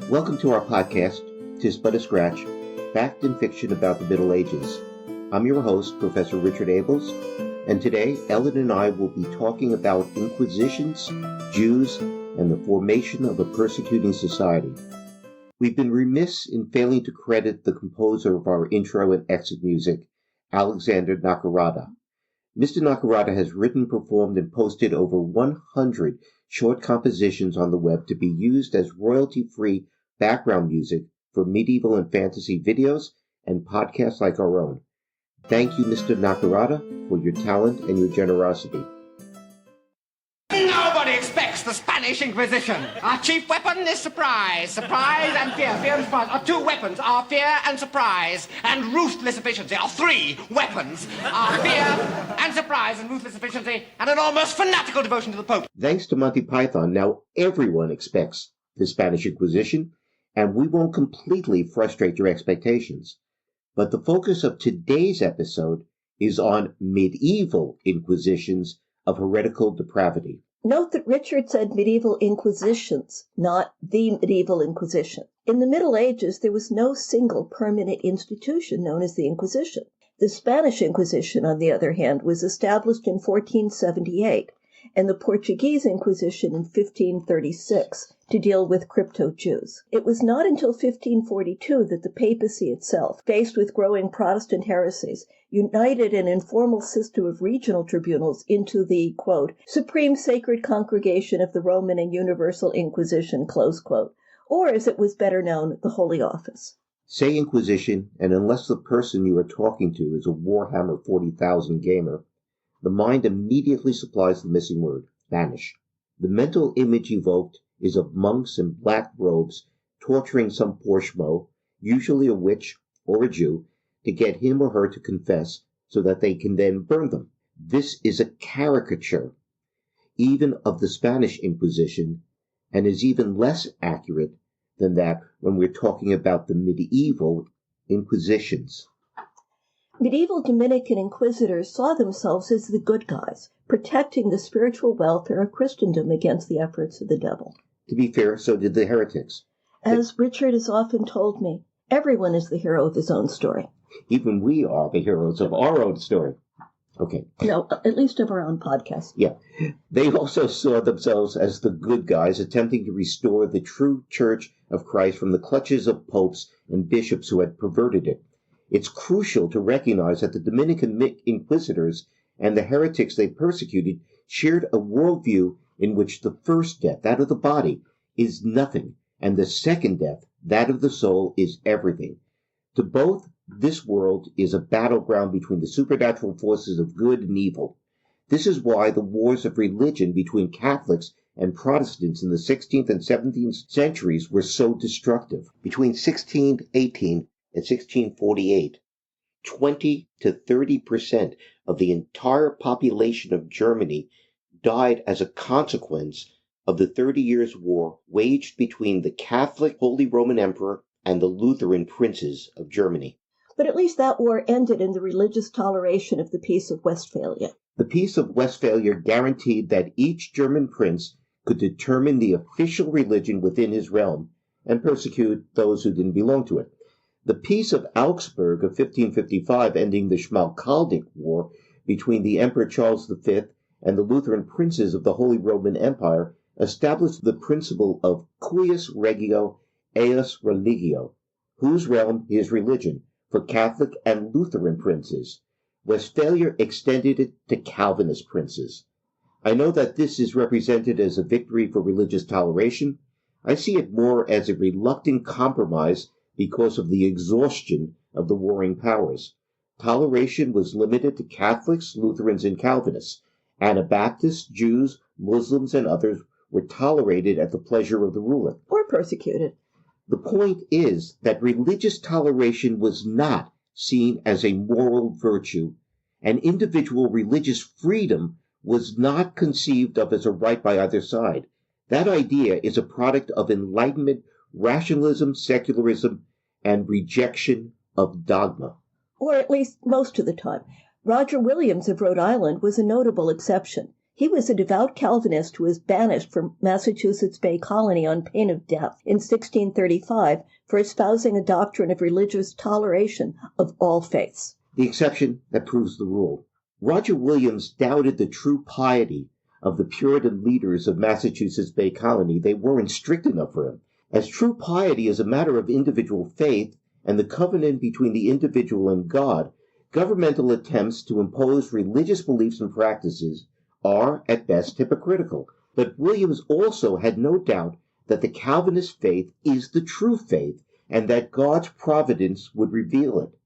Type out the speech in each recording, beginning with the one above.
Welcome to our podcast, "'Tis But a Scratch, Fact and Fiction About the Middle Ages." I'm your host, Professor Richard Abels, and today Ellen and I will be talking about Inquisitions, Jews, and the formation of a persecuting society. We've been remiss in failing to credit the composer of our intro and exit music, Alexander Nakarada. Mr. Nakarada has written, performed, and posted over 100 short compositions on the web to be used as royalty-free background music for medieval and fantasy videos and podcasts like our own. Thank you, Mr. Nakarada, for your talent and your generosity. Nobody expects the Spanish Inquisition. Our chief weapon is surprise. Surprise and fear. Fear and surprise are two weapons. Our fear and surprise and ruthless efficiency are three weapons. Our fear and surprise and ruthless efficiency and an almost fanatical devotion to the Pope. Thanks to Monty Python, now everyone expects the Spanish Inquisition, and we won't completely frustrate your expectations. But the focus of today's episode is on medieval inquisitions of heretical depravity. Note that Richard said medieval inquisitions, not the medieval Inquisition. In the Middle Ages, there was no single permanent institution known as the Inquisition. The Spanish Inquisition, on the other hand, was established in 1478, and the Portuguese Inquisition in 1536 to deal with crypto-Jews. It was not until 1542 that the papacy itself, faced with growing Protestant heresies, united an informal system of regional tribunals into the, quote, Supreme Sacred Congregation of the Roman and Universal Inquisition, close quote, or as it was better known, the Holy Office. Say Inquisition, and unless the person you are talking to is a Warhammer 40,000 gamer, the mind immediately supplies the missing word, Spanish. The mental image evoked is of monks in black robes torturing some poor schmo, usually a witch or a Jew, to get him or her to confess so that they can then burn them. This is a caricature, even of the Spanish Inquisition, and is even less accurate than that when we're talking about the medieval Inquisitions. Medieval Dominican inquisitors saw themselves as the good guys, protecting the spiritual welfare of Christendom against the efforts of the devil. To be fair, so did the heretics. As Richard has often told me, everyone is the hero of his own story. Even we are the heroes of our own story. Okay. No, at least of our own podcast. Yeah. They also saw themselves as the good guys attempting to restore the true Church of Christ from the clutches of popes and bishops who had perverted it. It's crucial to recognize that the Dominican inquisitors and the heretics they persecuted shared a worldview in which the first death, that of the body, is nothing, and the second death, that of the soul, is everything. To both, this world is a battleground between the supernatural forces of good and evil. This is why the wars of religion between Catholics and Protestants in the 16th and 17th centuries were so destructive. Between 1618 and 1648, 20 to 30% of the entire population of Germany died as a consequence of the 30 Years' War waged between the Catholic Holy Roman Emperor and the Lutheran princes of Germany. But at least that war ended in the religious toleration of the Peace of Westphalia. The Peace of Westphalia guaranteed that each German prince could determine the official religion within his realm and persecute those who didn't belong to it. The Peace of Augsburg of 1555, ending the Schmalkaldic War between the Emperor Charles V and the Lutheran princes of the Holy Roman Empire, established the principle of cuius regio, eius religio, whose realm his religion, for Catholic and Lutheran princes. Westphalia extended it to Calvinist princes. I know that this is represented as a victory for religious toleration. I see it more as a reluctant compromise because of the exhaustion of the warring powers. Toleration was limited to Catholics, Lutherans, and Calvinists. Anabaptists, Jews, Muslims, and others were tolerated at the pleasure of the ruler. Or persecuted. The point is that religious toleration was not seen as a moral virtue, and individual religious freedom was not conceived of as a right by either side. That idea is a product of Enlightenment, rationalism, secularism, and rejection of dogma. Or at least most of the time. Roger Williams of Rhode Island was a notable exception. He was a devout Calvinist who was banished from Massachusetts Bay Colony on pain of death in 1635 for espousing a doctrine of religious toleration of all faiths. The exception that proves the rule. Roger Williams doubted the true piety of the Puritan leaders of Massachusetts Bay Colony. They weren't strict enough for him. As true piety is a matter of individual faith and the covenant between the individual and God, governmental attempts to impose religious beliefs and practices are, at best, hypocritical. But Williams also had no doubt that the Calvinist faith is the true faith and that God's providence would reveal it.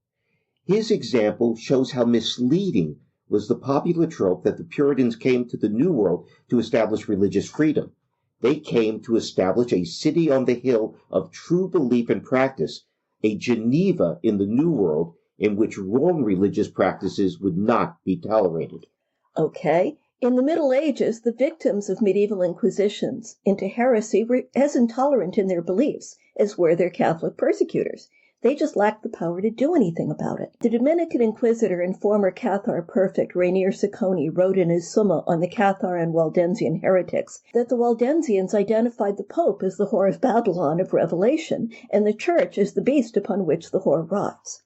His example shows how misleading was the popular trope that the Puritans came to the New World to establish religious freedom. They came to establish a city on the hill of true belief and practice, a Geneva in the New World in which wrong religious practices would not be tolerated. Okay. In the Middle Ages, the victims of medieval inquisitions into heresy were as intolerant in their beliefs as were their Catholic persecutors. They just lacked the power to do anything about it. The Dominican inquisitor and former Cathar prefect Rainier Sacconi wrote in his Summa on the Cathar and Waldensian heretics that the Waldensians identified the Pope as the whore of Babylon of Revelation and the Church as the beast upon which the whore rides.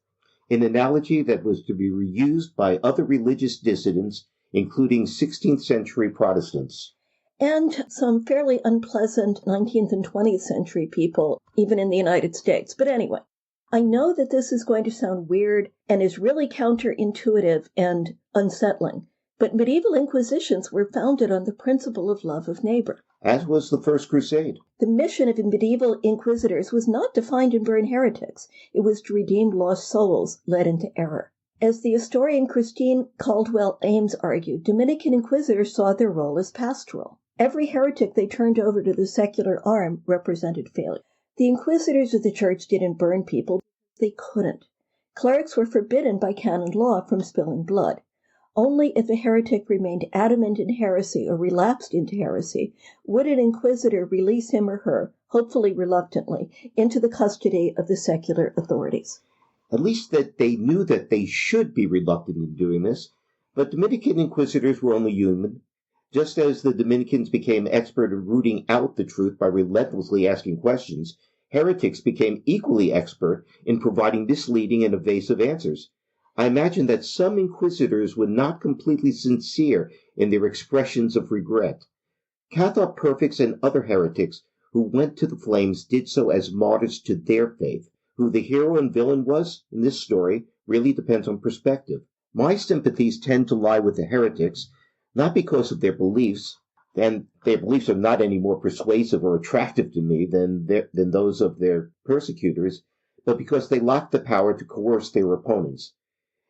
An analogy that was to be reused by other religious dissidents, including 16th century Protestants. And some fairly unpleasant 19th and 20th century people, even in the United States. But anyway, I know that this is going to sound weird and is really counterintuitive and unsettling, but medieval inquisitions were founded on the principle of love of neighbor. As was the First Crusade. The mission of medieval inquisitors was not to find and burn heretics. It was to redeem lost souls led into error. As the historian Christine Caldwell Ames argued, Dominican inquisitors saw their role as pastoral. Every heretic they turned over to the secular arm represented failure. The inquisitors of the church didn't burn people. They couldn't. Clerics were forbidden by canon law from spilling blood. Only if a heretic remained adamant in heresy or relapsed into heresy would an inquisitor release him or her, hopefully reluctantly, into the custody of the secular authorities. At least that they knew that they should be reluctant in doing this, but Dominican inquisitors were only human. Just as the Dominicans became expert in rooting out the truth by relentlessly asking questions, heretics became equally expert in providing misleading and evasive answers. I imagine that some inquisitors were not completely sincere in their expressions of regret. Catholic perfects and other heretics who went to the flames did so as martyrs to their faith. Who the hero and villain was in this story really depends on perspective. My sympathies tend to lie with the heretics, not because of their beliefs, and their beliefs are not any more persuasive or attractive to me than those of their persecutors, but because they lacked the power to coerce their opponents.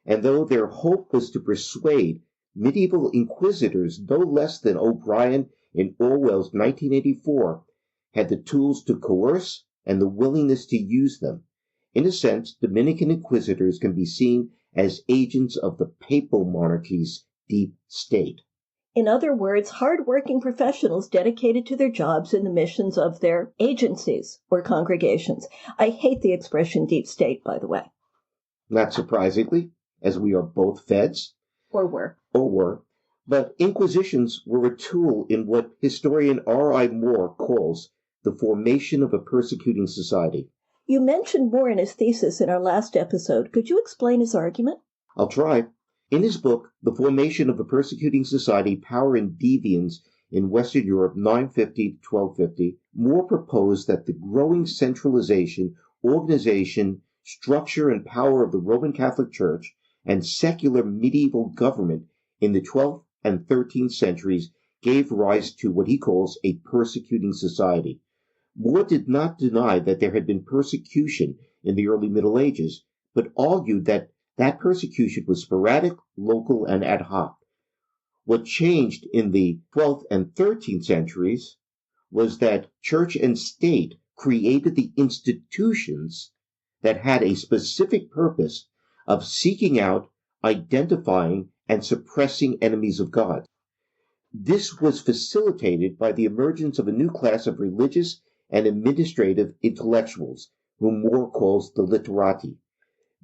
And though their hope was to persuade, medieval inquisitors, no less than O'Brien in Orwell's 1984, had the tools to coerce and the willingness to use them. In a sense, Dominican inquisitors can be seen as agents of the papal monarchy's deep state. In other words, hard-working professionals dedicated to their jobs and the missions of their agencies or congregations. I hate the expression deep state, by the way. Not surprisingly, as we are both feds. Or were. But inquisitions were a tool in what historian R.I. Moore calls the formation of a persecuting society. You mentioned Moore in his thesis in our last episode. Could you explain his argument? I'll try. In his book, The Formation of a Persecuting Society, Power and Deviance in Western Europe, 950-1250, Moore proposed that the growing centralization, organization, structure, and power of the Roman Catholic Church and secular medieval government in the 12th and 13th centuries gave rise to what he calls a persecuting society. Moore did not deny that there had been persecution in the early Middle Ages, but argued that that persecution was sporadic, local, and ad hoc. What changed in the 12th and 13th centuries was that church and state created the institutions that had a specific purpose of seeking out, identifying, and suppressing enemies of God. This was facilitated by the emergence of a new class of religious and administrative intellectuals, whom Moore calls the literati.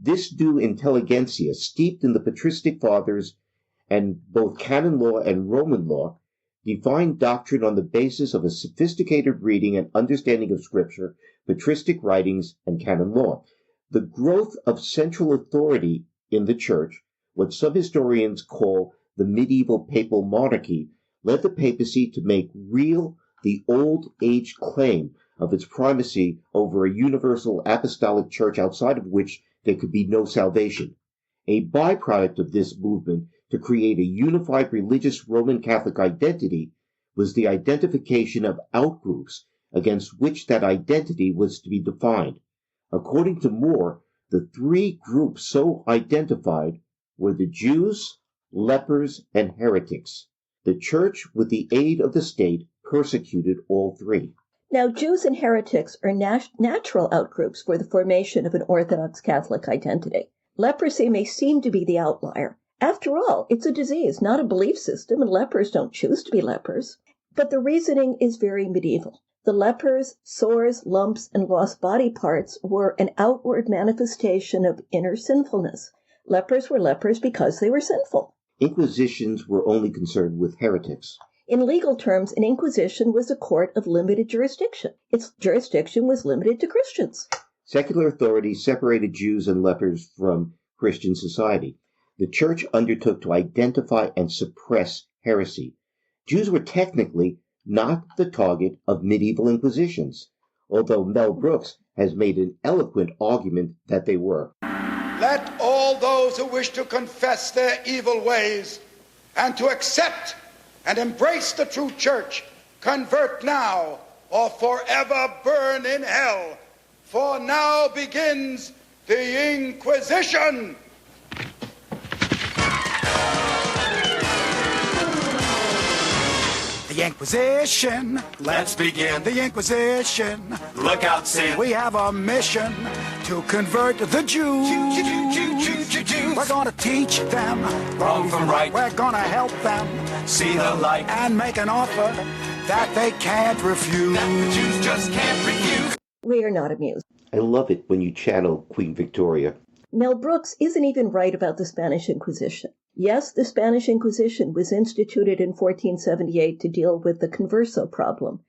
This new intelligentsia, steeped in the patristic fathers and both canon law and Roman law, defined doctrine on the basis of a sophisticated reading and understanding of Scripture, patristic writings, and canon law. The growth of central authority in the Church, what some historians call the medieval papal monarchy, led the papacy to make real the old age claim of its primacy over a universal apostolic church outside of which there could be no salvation. A byproduct of this movement to create a unified religious Roman Catholic identity was the identification of outgroups against which that identity was to be defined. According to Moore, the three groups so identified were the Jews, lepers, and heretics. The Church, with the aid of the state, persecuted all three. Now, Jews and heretics are natural outgroups for the formation of an Orthodox Catholic identity. Leprosy may seem to be the outlier. After all, it's a disease, not a belief system, and lepers don't choose to be lepers. But the reasoning is very medieval. The lepers, sores, lumps, and lost body parts were an outward manifestation of inner sinfulness. Lepers were lepers because they were sinful. Inquisitions were only concerned with heretics. In legal terms, an inquisition was a court of limited jurisdiction. Its jurisdiction was limited to Christians. Secular authority separated Jews and lepers from Christian society. The Church undertook to identify and suppress heresy. Jews were technically not the target of medieval inquisitions, although Mel Brooks has made an eloquent argument that they were. Let all those who wish to confess their evil ways and to accept and embrace the true church convert now or forever burn in hell. For now begins the Inquisition. The Inquisition. Let's begin. The Inquisition. Look out, Sam. We have a mission to convert the Jews. We're gonna teach them Wrong from right. We're gonna help them See the light. and make an offer that they can't refuse. That the Jews just can't refuse. We are not amused. I love it when you channel Queen Victoria. Mel Brooks isn't even right about the Spanish Inquisition. Yes, the Spanish Inquisition was instituted in 1478 to deal with the converso problem,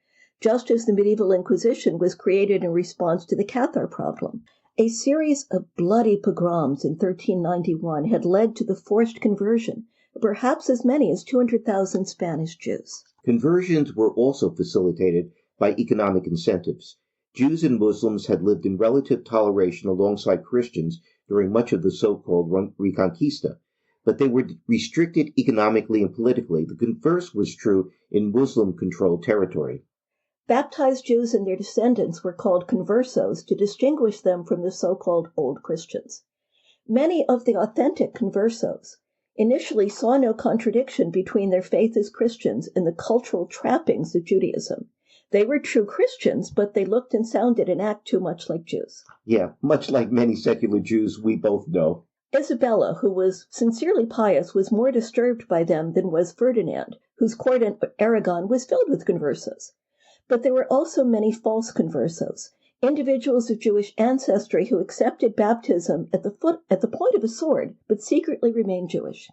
just as the medieval Inquisition was created in response to the Cathar problem. A series of bloody pogroms in 1391 had led to the forced conversion of perhaps as many as 200,000 Spanish Jews. Conversions were also facilitated by economic incentives. Jews and Muslims had lived in relative toleration alongside Christians during much of the so-called Reconquista, but they were restricted economically and politically. The converse was true in Muslim-controlled territory. Baptized Jews and their descendants were called conversos to distinguish them from the so-called Old Christians. Many of the authentic conversos initially saw no contradiction between their faith as Christians and the cultural trappings of Judaism. They were true Christians, but they looked and sounded and acted too much like Jews. Yeah, much like many secular Jews we both know. Isabella, who was sincerely pious, was more disturbed by them than was Ferdinand, whose court in Aragon was filled with conversos. But there were also many false conversos, individuals of Jewish ancestry who accepted baptism at the point of a sword, but secretly remained Jewish.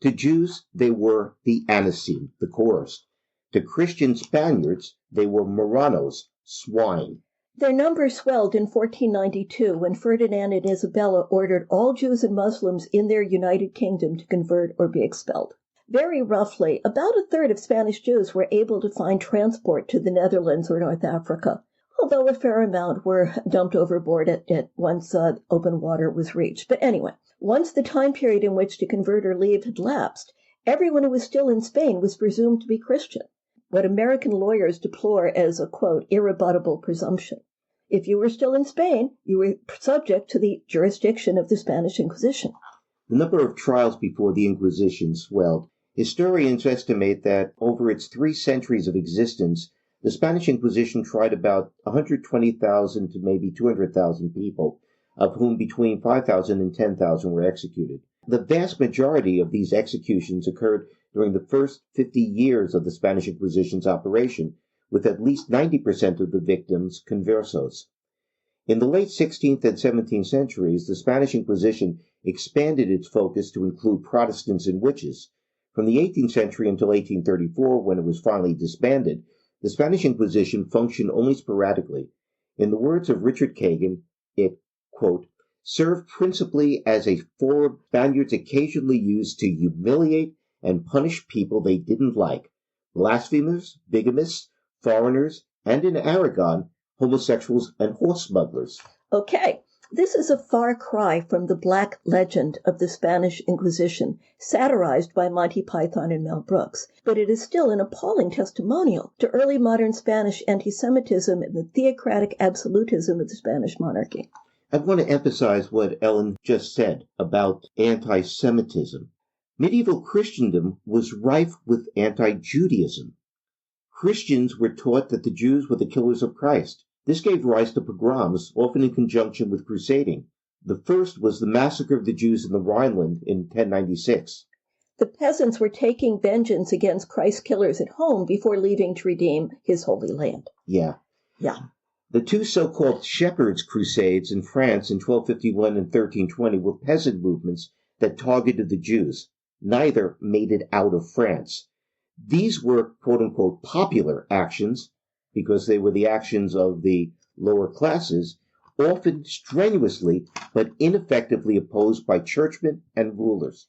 To Jews, they were the Anisim, the coerced. To Christian Spaniards, they were Marranos, swine. Their numbers swelled in 1492 when Ferdinand and Isabella ordered all Jews and Muslims in their United Kingdom to convert or be expelled. Very roughly, about a third of Spanish Jews were able to find transport to the Netherlands or North Africa, although a fair amount were dumped overboard at once open water was reached. But anyway, once the time period in which to convert or leave had lapsed, everyone who was still in Spain was presumed to be Christian, what American lawyers deplore as a, quote, irrebuttable presumption. If you were still in Spain, you were subject to the jurisdiction of the Spanish Inquisition. The number of trials before the Inquisition swelled. Historians estimate that over its 3 centuries of existence, the Spanish Inquisition tried about 120,000 to maybe 200,000 people, of whom between 5,000 and 10,000 were executed. The vast majority of these executions occurred during the first 50 years of the Spanish Inquisition's operation, with at least 90% of the victims conversos. In the late 16th and 17th centuries, the Spanish Inquisition expanded its focus to include Protestants and witches. From the 18th century until 1834, when it was finally disbanded, the Spanish Inquisition functioned only sporadically. In the words of Richard Kagan, it, quote, served principally as a forum Spaniards occasionally used to humiliate and punish people they didn't like, blasphemers, bigamists, foreigners, and in Aragon, homosexuals and horse smugglers. Okay, this is a far cry from the black legend of the Spanish Inquisition, satirized by Monty Python and Mel Brooks, but it is still an appalling testimonial to early modern Spanish anti-Semitism and the theocratic absolutism of the Spanish monarchy. I want to emphasize what Ellen just said about anti-Semitism. Medieval Christendom was rife with anti-Judaism. Christians were taught that the Jews were the killers of Christ. This gave rise to pogroms, often in conjunction with crusading. The first was the massacre of the Jews in the Rhineland in 1096. The peasants were taking vengeance against Christ's killers at home before leaving to redeem his holy land. Yeah. Yeah. The two so-called Shepherds' Crusades in France in 1251 and 1320 were peasant movements that targeted the Jews. Neither made it out of France. These were, quote-unquote, popular actions, because they were the actions of the lower classes, often strenuously but ineffectively opposed by churchmen and rulers.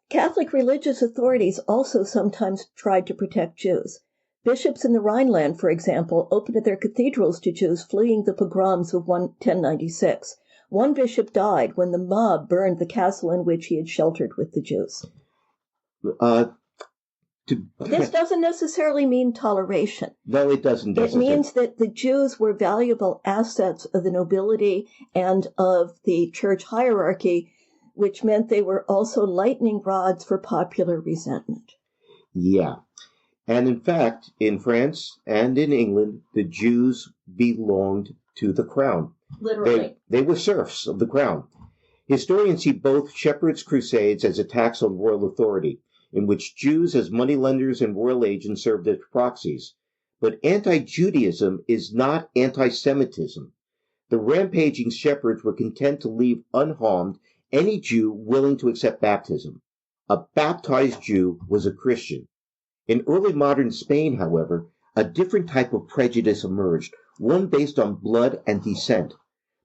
Catholic religious authorities also sometimes tried to protect Jews. Bishops in the Rhineland, for example, opened their cathedrals to Jews fleeing the pogroms of 1096. One bishop died when the mob burned the castle in which he had sheltered with the Jews. This doesn't necessarily mean toleration. No, it doesn't. It means that the Jews were valuable assets of the nobility and of the church hierarchy, which meant they were also lightning rods for popular resentment. Yeah. And in fact, in France and in England, the Jews belonged to the crown. Literally. They were serfs of the crown. Historians see both Shepherds' Crusades as attacks on royal authority, in which Jews as moneylenders and royal agents served as proxies. But anti-Judaism is not anti-Semitism. The rampaging shepherds were content to leave unharmed any Jew willing to accept baptism. A baptized Jew was a Christian. In early modern Spain, however, a different type of prejudice emerged, one based on blood and descent.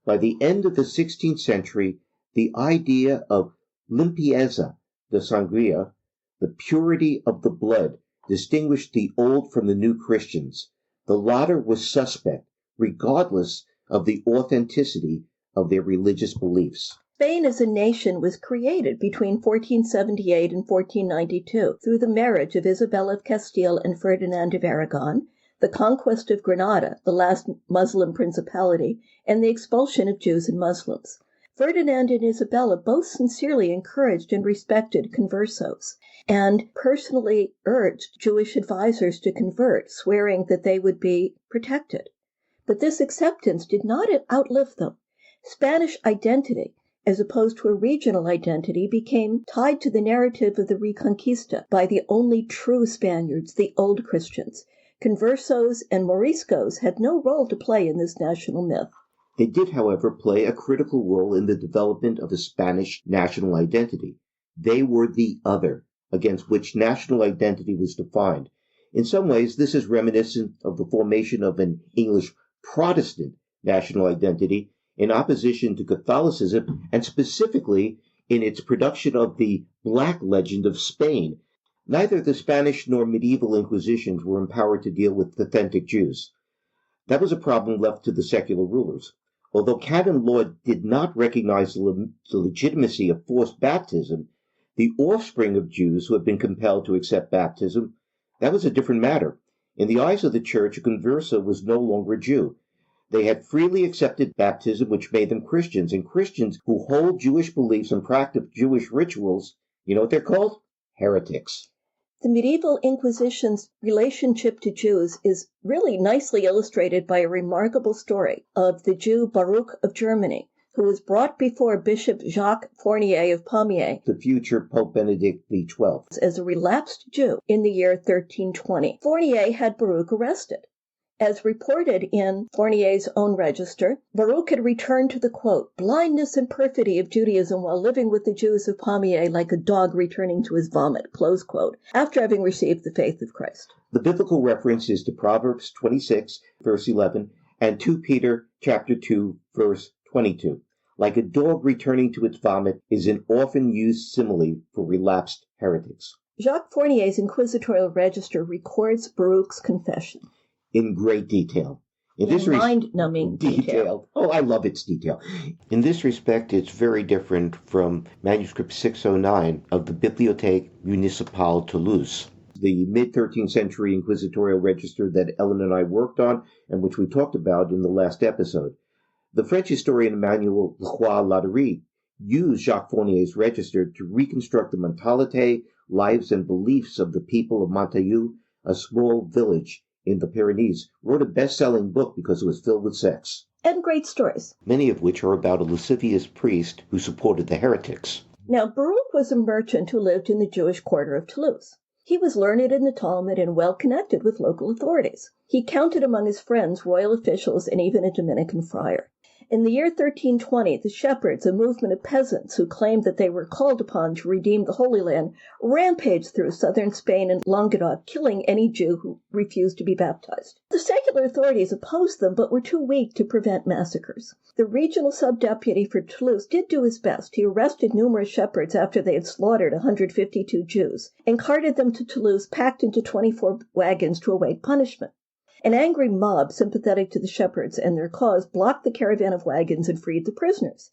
By the end of the 16th century, the idea of limpieza de sangria, the purity of the blood, distinguished the old from the new Christians. The latter was suspect, regardless of the authenticity of their religious beliefs. Spain as a nation was created between 1478 and 1492 through the marriage of Isabel of Castile and Ferdinand of Aragon, the conquest of Granada, the last Muslim principality, and the expulsion of Jews and Muslims. Ferdinand and Isabella both sincerely encouraged and respected conversos and personally urged Jewish advisors to convert, swearing that they would be protected. But this acceptance did not outlive them. Spanish identity, as opposed to a regional identity, became tied to the narrative of the Reconquista by the only true Spaniards, the Old Christians. Conversos and Moriscos had no role to play in this national myth. They did, however, play a critical role in the development of a Spanish national identity. They were the other, against which national identity was defined. In some ways, this is reminiscent of the formation of an English Protestant national identity in opposition to Catholicism, and specifically in its production of the Black Legend of Spain. Neither the Spanish nor medieval Inquisitions were empowered to deal with authentic Jews. That was a problem left to the secular rulers. Although canon law did not recognize the legitimacy of forced baptism, the offspring of Jews who had been compelled to accept baptism, that was a different matter. In the eyes of the church, a converso was no longer a Jew. They had freely accepted baptism, which made them Christians, and Christians who hold Jewish beliefs and practice Jewish rituals, you know what they're called? Heretics. The medieval Inquisition's relationship to Jews is really nicely illustrated by a remarkable story of the Jew Baruch of Germany, who was brought before Bishop Jacques Fournier of Pamiers, the future Pope Benedict XII, as a relapsed Jew in the year 1320. Fournier had Baruch arrested. As reported in Fournier's own register, Baruch had returned to the, quote, blindness and perfidy of Judaism while living with the Jews of Pamiers like a dog returning to his vomit, close quote, after having received the faith of Christ. The biblical reference is to Proverbs 26, verse 11, and 2 Peter chapter 2, verse 22. Like a dog returning to its vomit is an often used simile for relapsed heretics. Jacques Fournier's inquisitorial register records Baruch's confession. In great detail. In mind-numbing detail. Oh, I love its detail. In this respect, it's very different from manuscript 609 of the Bibliothèque Municipale Toulouse, the mid-13th century inquisitorial register that Ellen and I worked on and which we talked about in the last episode. The French historian Emmanuel Ladoury used Jacques Fournier's register to reconstruct the mentality, lives, and beliefs of the people of Montaillou, a small village in the Pyrenees, wrote a best-selling book because it was filled with sex. And great stories. Many of which are about a lascivious priest who supported the heretics. Now, Baruch was a merchant who lived in the Jewish quarter of Toulouse. He was learned in the Talmud and well connected with local authorities. He counted among his friends royal officials and even a Dominican friar. In the year 1320, the shepherds, a movement of peasants who claimed that they were called upon to redeem the Holy Land, rampaged through southern Spain and Languedoc, killing any Jew who refused to be baptized. The secular authorities opposed them, but were too weak to prevent massacres. The regional subdeputy for Toulouse did do his best. He arrested numerous shepherds after they had slaughtered 152 Jews and carted them to Toulouse, packed into 24 wagons to await punishment. An angry mob, sympathetic to the shepherds and their cause, blocked the caravan of wagons and freed the prisoners.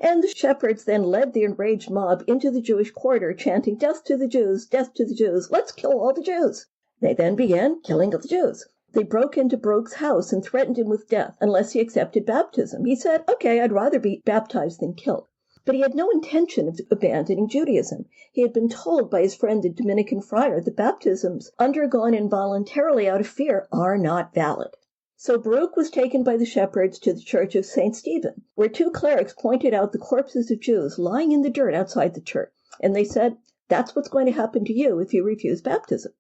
And the shepherds then led the enraged mob into the Jewish quarter, chanting, "Death to the Jews, death to the Jews, let's kill all the Jews." They then began killing of the Jews. They broke into Baruch's house and threatened him with death unless he accepted baptism. He said, "Okay, I'd rather be baptized than killed." But he had no intention of abandoning Judaism. He had been told by his friend, the Dominican friar, that baptisms undergone involuntarily out of fear are not valid. So Baruch was taken by the shepherds to the church of St. Stephen, where two clerics pointed out the corpses of Jews lying in the dirt outside the church. And they said, "That's what's going to happen to you if you refuse baptism."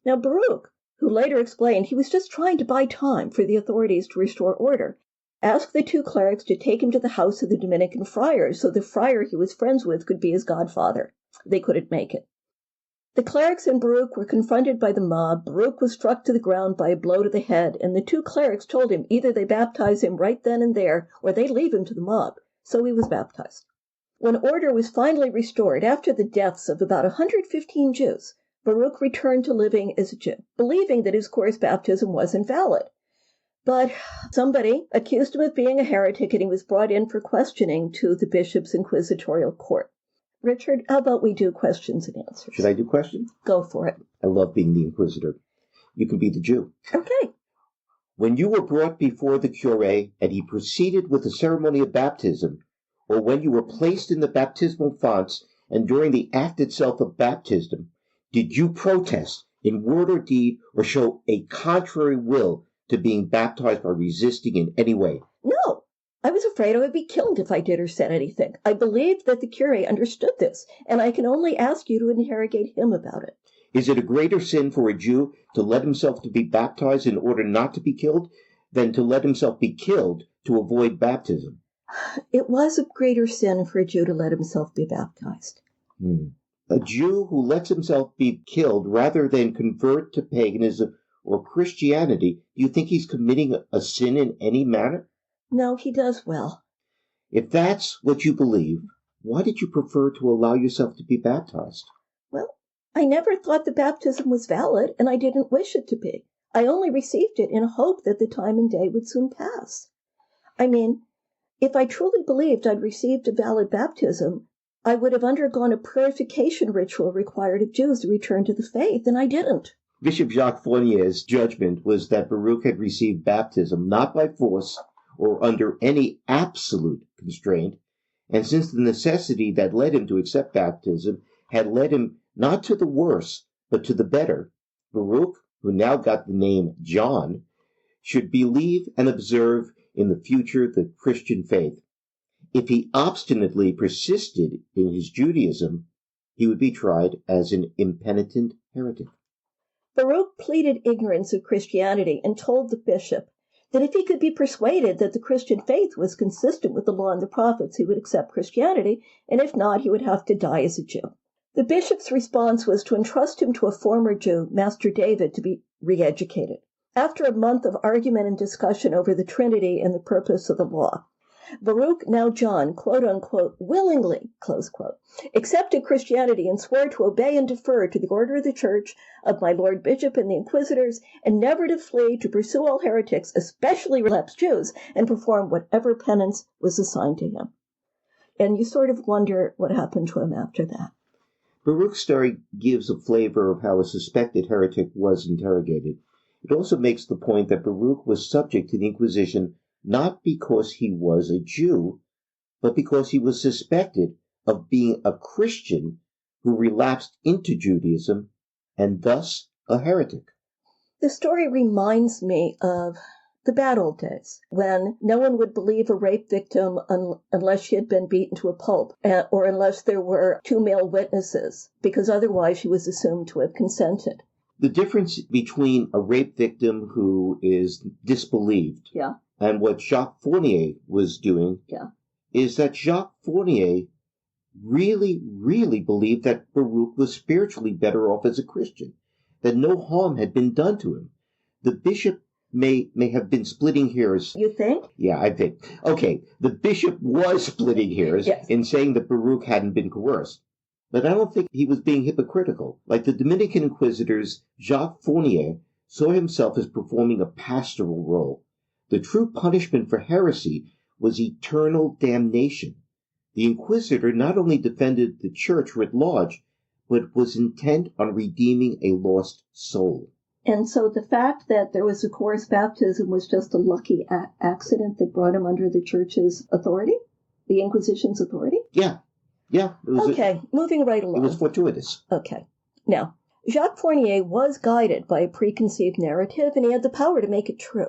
Now Baruch, who later explained he was just trying to buy time for the authorities to restore order, asked the two clerics to take him to the house of the Dominican friar so the friar he was friends with could be his godfather. They couldn't make it. The clerics and Baruch were confronted by the mob. Baruch was struck to the ground by a blow to the head, and the two clerics told him either they baptize him right then and there or they leave him to the mob. So he was baptized. When order was finally restored after the deaths of about 115 Jews, Baruch returned to living as a Jew, believing that his course baptism was invalid. But somebody accused him of being a heretic, and he was brought in for questioning to the bishop's inquisitorial court. Richard, how about we do questions and answers? Should I do questions? Go for it. I love being the inquisitor. You can be the Jew. Okay. When you were brought before the curé and he proceeded with the ceremony of baptism, or when you were placed in the baptismal fonts and during the act itself of baptism, did you protest in word or deed or show a contrary will to being baptized by resisting in any way? No. I was afraid I would be killed if I did or said anything. I believed that the curé understood this, and I can only ask you to interrogate him about it. Is it a greater sin for a Jew to let himself to be baptized in order not to be killed than to let himself be killed to avoid baptism? It was a greater sin for a Jew to let himself be baptized. A Jew who lets himself be killed rather than convert to paganism or Christianity, do you think he's committing a sin in any manner? No, he does well. If that's what you believe, why did you prefer to allow yourself to be baptized? Well, I never thought the baptism was valid, and I didn't wish it to be. I only received it in hope that the time and day would soon pass. I mean, if I truly believed I'd received a valid baptism, I would have undergone a purification ritual required of Jews to return to the faith, and I didn't. Bishop Jacques Fournier's judgment was that Baruch had received baptism not by force or under any absolute constraint, and since the necessity that led him to accept baptism had led him not to the worse, but to the better, Baruch, who now got the name John, should believe and observe in the future the Christian faith. If he obstinately persisted in his Judaism, he would be tried as an impenitent heretic. Baruch pleaded ignorance of Christianity and told the bishop that if he could be persuaded that the Christian faith was consistent with the law and the prophets, he would accept Christianity, and if not, he would have to die as a Jew. The bishop's response was to entrust him to a former Jew, Master David, to be re-educated. After a month of argument and discussion over the Trinity and the purpose of the law, Baruch, now John, quote-unquote, willingly, close quote, accepted Christianity and swore to obey and defer to the order of the church, of my Lord Bishop and the Inquisitors, and never to flee, to pursue all heretics, especially relapsed Jews, and perform whatever penance was assigned to him. And you sort of wonder what happened to him after that. Baruch's story gives a flavor of how a suspected heretic was interrogated. It also makes the point that Baruch was subject to the Inquisition not because he was a Jew, but because he was suspected of being a Christian who relapsed into Judaism and thus a heretic. The story reminds me of the bad old days when no one would believe a rape victim unless she had been beaten to a pulp or unless there were 2 male witnesses, because otherwise she was assumed to have consented. The difference between a rape victim who is disbelieved and what Jacques Fournier was doing is that Jacques Fournier really, really believed that Baruch was spiritually better off as a Christian, that no harm had been done to him. The bishop may have been splitting hairs. You think? Yeah, I think. Okay, the bishop was splitting hairs in saying that Baruch hadn't been coerced. But I don't think he was being hypocritical. Like the Dominican inquisitors, Jacques Fournier saw himself as performing a pastoral role. The true punishment for heresy was eternal damnation. The inquisitor not only defended the church writ large, but was intent on redeeming a lost soul. And so the fact that there was a coerced baptism was just a lucky accident that brought him under the church's authority? The Inquisition's authority? Yeah. Okay, moving right along. It was fortuitous. Okay. Now, Jacques Fournier was guided by a preconceived narrative, and he had the power to make it true.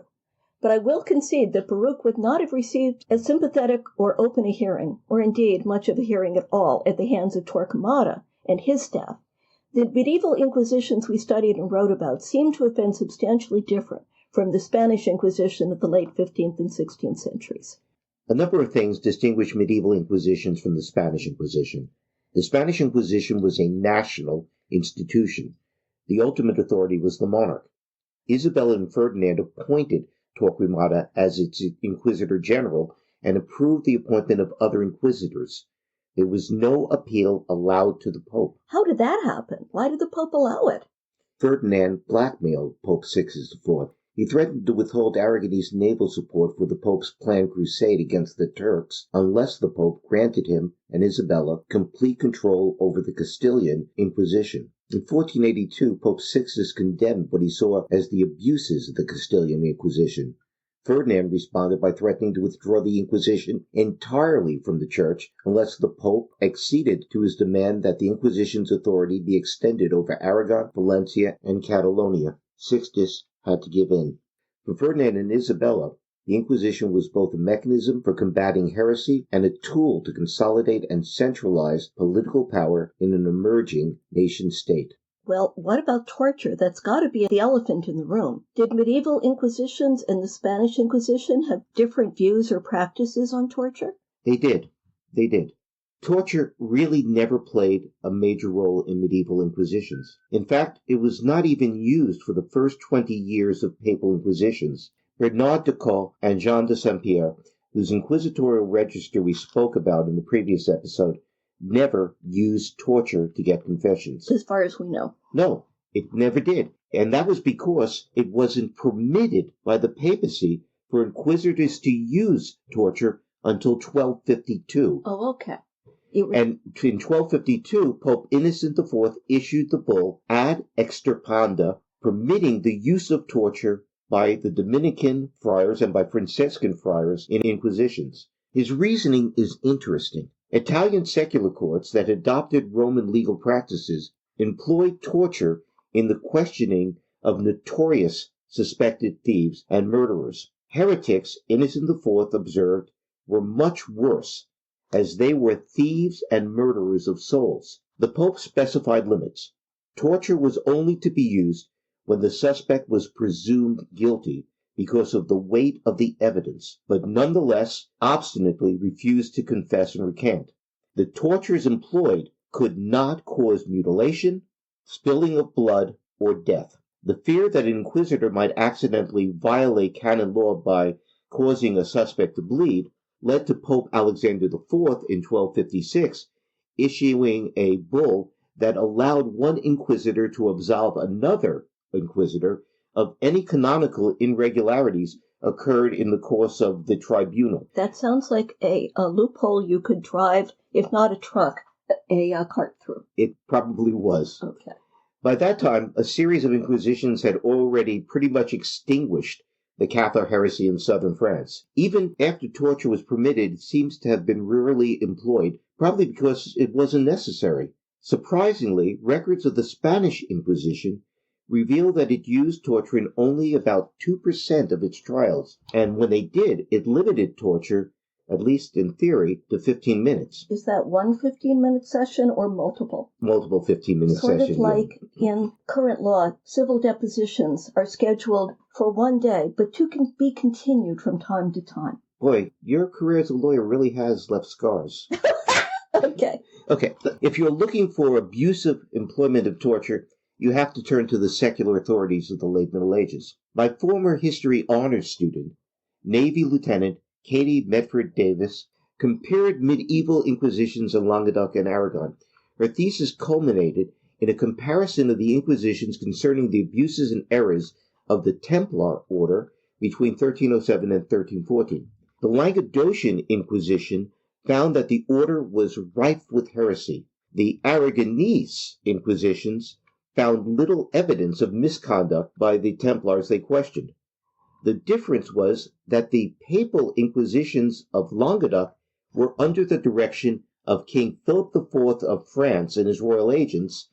But I will concede that Baruch would not have received as sympathetic or open a hearing, or indeed much of a hearing at all, at the hands of Torquemada and his staff. The medieval Inquisitions we studied and wrote about seem to have been substantially different from the Spanish Inquisition of the late 15th and 16th centuries. A number of things distinguish medieval Inquisitions from the Spanish Inquisition. The Spanish Inquisition was a national institution. The ultimate authority was the monarch. Isabella and Ferdinand appointed Torquemada as its Inquisitor General and approved the appointment of other inquisitors. There was no appeal allowed to the Pope. How did that happen? Why did the Pope allow it? Ferdinand blackmailed Pope Sixtus IV. He threatened to withhold Aragonese naval support for the Pope's planned crusade against the Turks unless the Pope granted him and Isabella complete control over the Castilian Inquisition. In 1482, Pope Sixtus condemned what he saw as the abuses of the Castilian Inquisition. Ferdinand responded by threatening to withdraw the Inquisition entirely from the Church unless the Pope acceded to his demand that the Inquisition's authority be extended over Aragon, Valencia, and Catalonia. Sixtus had to give in. For Ferdinand and Isabella, the Inquisition was both a mechanism for combating heresy and a tool to consolidate and centralize political power in an emerging nation-state. Well, what about torture? That's got to be the elephant in the room. Did medieval Inquisitions and the Spanish Inquisition have different views or practices on torture? They did. Torture really never played a major role in medieval Inquisitions. In fact, it was not even used for the first 20 years of papal Inquisitions. Bernard de Caux and Jean de Saint-Pierre, whose inquisitorial register we spoke about in the previous episode, never used torture to get confessions. As far as we know. No, it never did. And that was because it wasn't permitted by the papacy for inquisitors to use torture until 1252. Oh, okay. And in 1252, Pope Innocent IV issued the bull Ad Extirpanda, permitting the use of torture by the Dominican friars and by Franciscan friars in inquisitions. His reasoning is interesting. Italian secular courts that adopted Roman legal practices employed torture in the questioning of notorious suspected thieves and murderers. Heretics, Innocent IV observed, were much worse, as they were thieves and murderers of souls. The Pope specified limits. Torture was only to be used when the suspect was presumed guilty because of the weight of the evidence, but nonetheless obstinately refused to confess and recant. The tortures employed could not cause mutilation, spilling of blood, or death. The fear that an inquisitor might accidentally violate canon law by causing a suspect to bleed led to Pope Alexander IV in 1256 issuing a bull that allowed one inquisitor to absolve another inquisitor of any canonical irregularities occurred in the course of the tribunal. That sounds like a loophole you could drive, if not a truck, a cart through. It probably was. Okay. By that time, a series of inquisitions had already pretty much extinguished the Catholic heresy in southern France. Even after torture was permitted, it seems to have been rarely employed, probably because it wasn't necessary. Surprisingly, records of the Spanish Inquisition reveal that it used torture in only about 2% of its trials, and when they did, it limited torture, at least in theory, to 15 minutes. Is that one 15-minute session or multiple? Multiple 15-minute Sort sessions. of like in current law, civil depositions are scheduled for one day, but can be continued from time to time. Boy, your career as a lawyer really has left scars. Okay. Okay, if you're looking for abusive employment of torture, you have to turn to the secular authorities of the late Middle Ages. My former history honors student, Navy Lieutenant Katie Medford Davis, compared medieval inquisitions in Languedoc and Aragon. Her thesis culminated in a comparison of the inquisitions concerning the abuses and errors of the Templar order between 1307 and 1314. The Languedocian Inquisition found that the order was rife with heresy. The Aragonese Inquisitions found little evidence of misconduct by the Templars they questioned. The difference was that the papal inquisitions of Languedoc were under the direction of King Philip IV of France and his royal agents,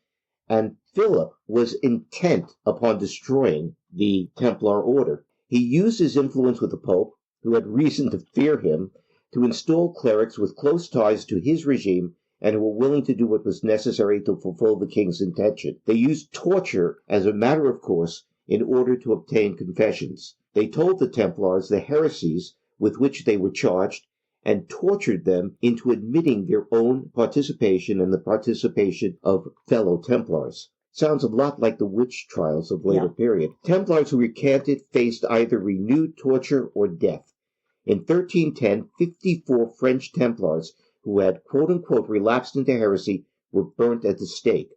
and Philip was intent upon destroying the Templar order. He used his influence with the Pope, who had reason to fear him, to install clerics with close ties to his regime and who were willing to do what was necessary to fulfill the king's intention. They used torture as a matter of course in order to obtain confessions. They told the Templars the heresies with which they were charged and tortured them into admitting their own participation and the participation of fellow Templars. Sounds a lot like the witch trials of later period. Templars who recanted faced either renewed torture or death. In 1310, 54 French Templars who had quote-unquote relapsed into heresy were burnt at the stake.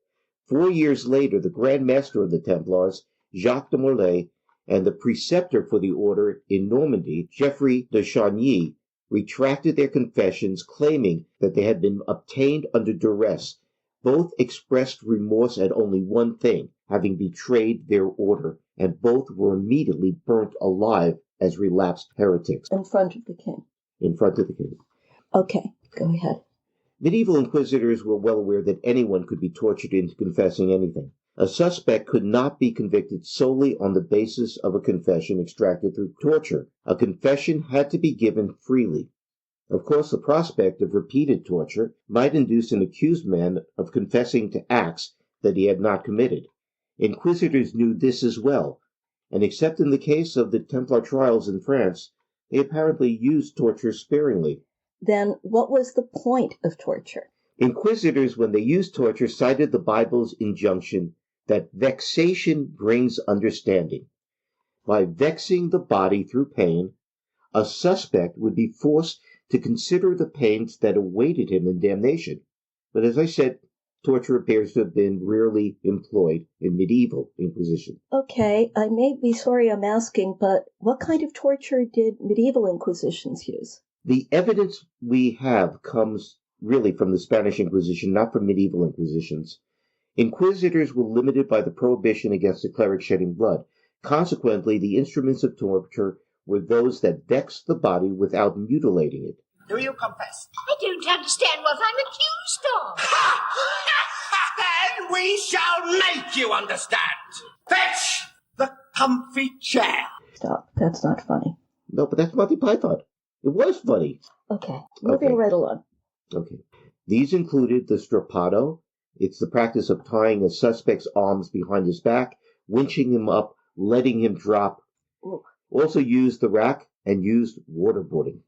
4 years later, the Grand Master of the Templars, Jacques de Molay, and the preceptor for the order in Normandy, Geoffrey de Chargny, retracted their confessions, claiming that they had been obtained under duress. Both expressed remorse at only one thing, having betrayed their order, and both were immediately burnt alive as relapsed heretics. In front of the king. In front of the king. Okay, go ahead. Medieval inquisitors were well aware that anyone could be tortured into confessing anything. A suspect could not be convicted solely on the basis of a confession extracted through torture. A confession had to be given freely. Of course, the prospect of repeated torture might induce an accused man of confessing to acts that he had not committed. Inquisitors knew this as well, and except in the case of the Templar trials in France, they apparently used torture sparingly. Then what was the point of torture? Inquisitors, when they used torture, cited the Bible's injunction that vexation brings understanding. By vexing the body through pain, a suspect would be forced to consider the pains that awaited him in damnation. But as I said, torture appears to have been rarely employed in medieval Inquisition. Okay, I may be sorry I'm asking, but what kind of torture did medieval Inquisitions use? The evidence we have comes really from the Spanish Inquisition, not from medieval Inquisitions. Inquisitors were limited by the prohibition against the cleric shedding blood. Consequently, the instruments of torture were those that vexed the body without mutilating it. Do you confess? I don't understand what I'm accused of. Then we shall make you understand. Fetch the comfy chair. Stop. That's not funny. No, but that's Monty Python. It was funny. Okay, moving right along. Okay. These included the strappado. It's the practice of tying a suspect's arms behind his back winching him up, letting him drop. Also used the rack and used waterboarding.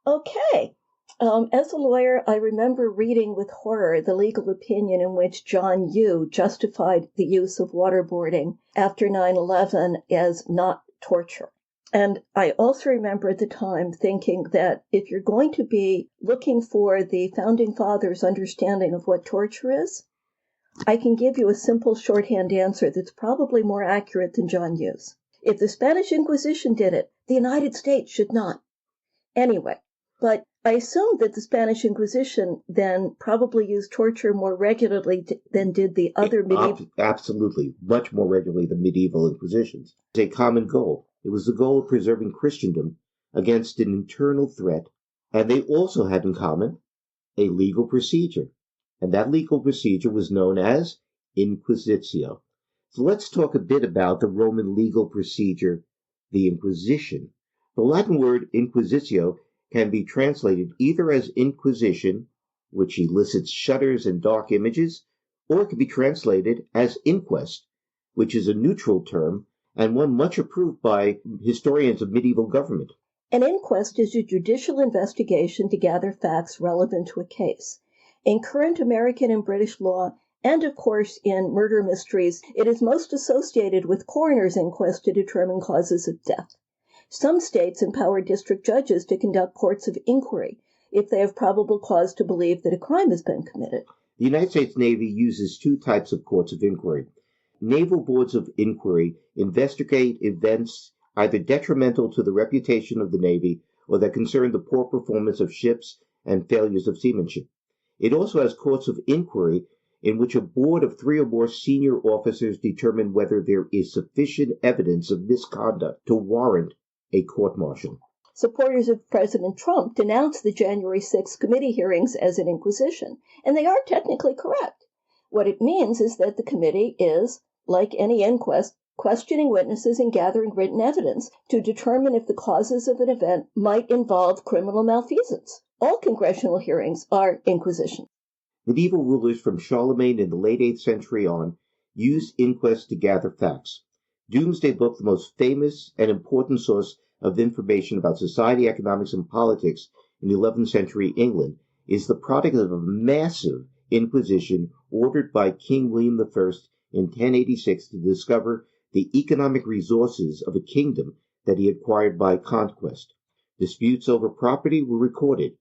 Okay. As a lawyer, I remember reading with horror the legal opinion in which John Yoo justified the use of waterboarding after 9/11 as not torture. And I also remember at the time thinking that if you're going to be looking for the Founding Fathers' understanding of what torture is, I can give you a simple shorthand answer that's probably more accurate than John Yoo's. If the Spanish Inquisition did it, the United States should not. Anyway, but I assume that the Spanish Inquisition then probably used torture more regularly than did the other medieval... Absolutely, much more regularly than medieval inquisitions. It's a common goal. It was the goal of preserving Christendom against an internal threat, and they also had in common a legal procedure, and that legal procedure was known as inquisitio. So let's talk a bit about the Roman legal procedure, the Inquisition. The Latin word inquisitio can be translated either as inquisition, which elicits shudders and dark images, or it can be translated as inquest, which is a neutral term and one much approved by historians of medieval government. An inquest is a judicial investigation to gather facts relevant to a case. In current American and British law, and of course in murder mysteries, it is most associated with coroner's inquest to determine causes of death. Some states empower district judges to conduct courts of inquiry if they have probable cause to believe that a crime has been committed. The United States Navy uses two types of courts of inquiry. Naval boards of inquiry investigate events either detrimental to the reputation of the Navy or that concern the poor performance of ships and failures of seamanship. It also has courts of inquiry in which a board of 3 or more senior officers determine whether there is sufficient evidence of misconduct to warrant a court-martial. Supporters of President Trump denounced the January 6th committee hearings as an inquisition, and they are technically correct. What it means is that the committee is, like any inquest, questioning witnesses and gathering written evidence to determine if the causes of an event might involve criminal malfeasance. All congressional hearings are inquisition. Medieval rulers from Charlemagne in the late 8th century on used inquests to gather facts. Domesday Book, the most famous and important source of information about society, economics, and politics in 11th century England, is the product of a massive inquisition ordered by King William I in 1086 to discover the economic resources of a kingdom that he acquired by conquest. Disputes over property were recorded.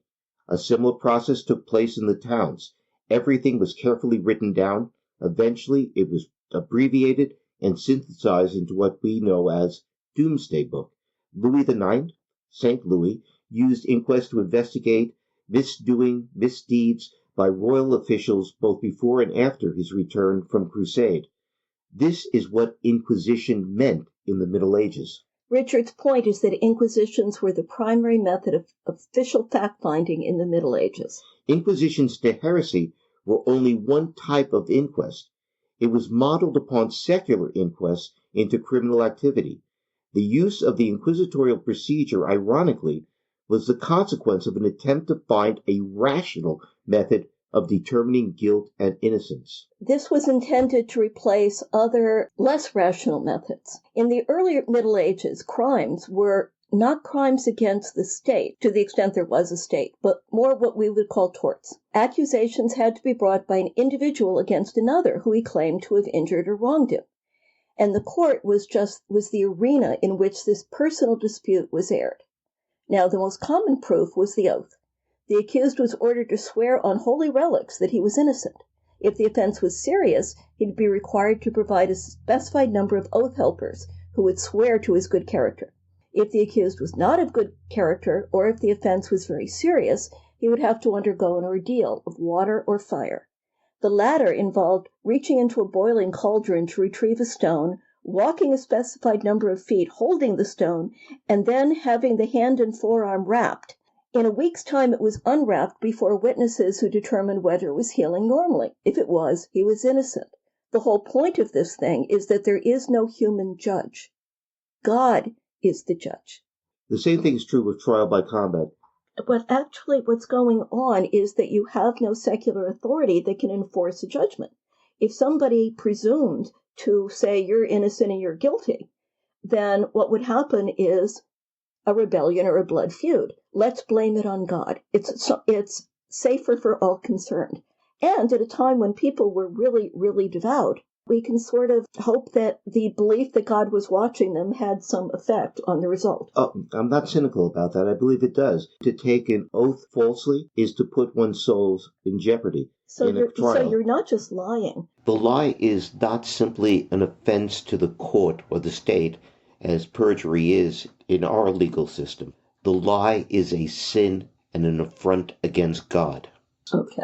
A similar process took place in the towns. Everything was carefully written down. Eventually, it was abbreviated and synthesized into what we know as Domesday Book. Louis IX, St. Louis, used inquests to investigate misdeeds by royal officials both before and after his return from crusade. This is what Inquisition meant in the Middle Ages. Richard's point is that inquisitions were the primary method of official fact-finding in the Middle Ages. Inquisitions to heresy were only one type of inquest. It was modeled upon secular inquests into criminal activity. The use of the inquisitorial procedure, ironically, was the consequence of an attempt to find a rational method of determining guilt and innocence. This was intended to replace other, less rational methods. In the earlier Middle Ages, crimes were not crimes against the state, to the extent there was a state, but more what we would call torts. Accusations had to be brought by an individual against another who he claimed to have injured or wronged him. And the court was the arena in which this personal dispute was aired. Now, the most common proof was the oath. The accused was ordered to swear on holy relics that he was innocent. If the offense was serious, he'd be required to provide a specified number of oath helpers who would swear to his good character. If the accused was not of good character, or if the offense was very serious, he would have to undergo an ordeal of water or fire. The latter involved reaching into a boiling cauldron to retrieve a stone, walking a specified number of feet holding the stone, and then having the hand and forearm wrapped. In a week's time, it was unwrapped before witnesses who determined whether it was healing normally. If it was, he was innocent. The whole point of this thing is that there is no human judge. God is the judge. The same thing is true with trial by combat. But actually what's going on is that you have no secular authority that can enforce a judgment. If somebody presumed to say you're innocent and you're guilty, then what would happen is a rebellion or a blood feud. Let's blame it on God. It's safer for all concerned. And at a time when people were really, really devout, we can sort of hope that the belief that God was watching them had some effect on the result. I'm not cynical about that. I believe it does. To take an oath falsely is to put one's soul in jeopardy in a trial. So you're not just lying. The lie is not simply an offense to the court or the state, as perjury is in our legal system. The lie is a sin and an affront against God. Okay.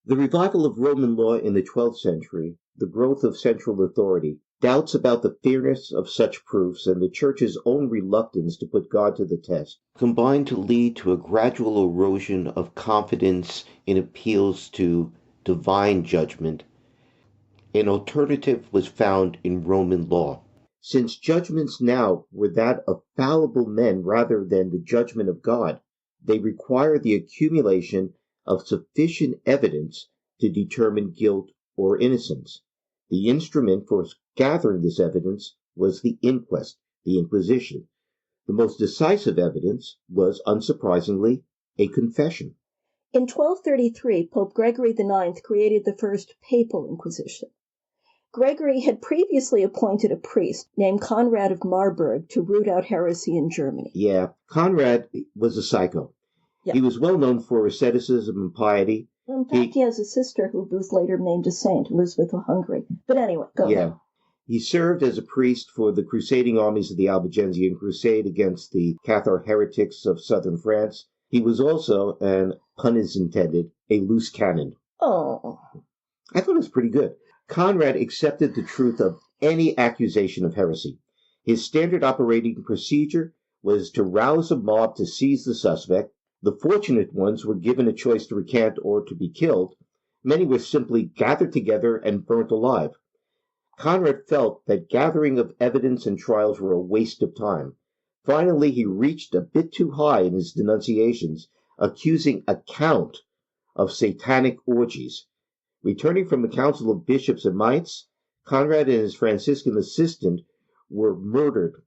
The revival of Roman law in the 12th century, the growth of central authority, doubts about the fairness of such proofs, and the Church's own reluctance to put God to the test, combined to lead to a gradual erosion of confidence in appeals to divine judgment. An alternative was found in Roman law. Since judgments now were that of fallible men rather than the judgment of God, they require the accumulation of sufficient evidence to determine guilt or innocence. The instrument for gathering this evidence was the inquest, the Inquisition. The most decisive evidence was, unsurprisingly, a confession. In 1233, Pope Gregory IX created the first papal inquisition. Gregory had previously appointed a priest named Conrad of Marburg to root out heresy in Germany. Yeah, Conrad was a psycho. Yeah. He was well known for asceticism and piety. In fact, he has a sister who was later named a saint, Elizabeth of Hungary. But anyway, go ahead. He served as a priest for the crusading armies of the Albigensian Crusade against the Cathar heretics of southern France. He was also, and pun is intended, a loose cannon. Oh. I thought it was pretty good. Conrad accepted the truth of any accusation of heresy. His standard operating procedure was to rouse a mob to seize the suspect. The fortunate ones were given a choice to recant or to be killed. Many were simply gathered together and burnt alive. Conrad felt that gathering of evidence and trials were a waste of time. Finally, he reached a bit too high in his denunciations, accusing a count of satanic orgies. Returning from a council of bishops in Mainz, Conrad and his Franciscan assistant were murdered.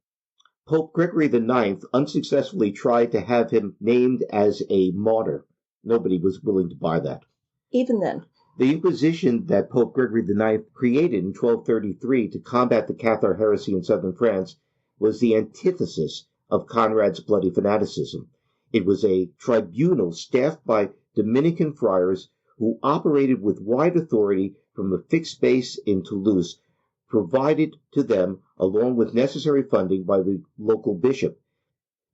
Pope Gregory IX unsuccessfully tried to have him named as a martyr. Nobody was willing to buy that. Even then. The Inquisition that Pope Gregory IX created in 1233 to combat the Cathar heresy in southern France was the antithesis of Conrad's bloody fanaticism. It was a tribunal staffed by Dominican friars who operated with wide authority from a fixed base in Toulouse, provided to them along with necessary funding by the local bishop.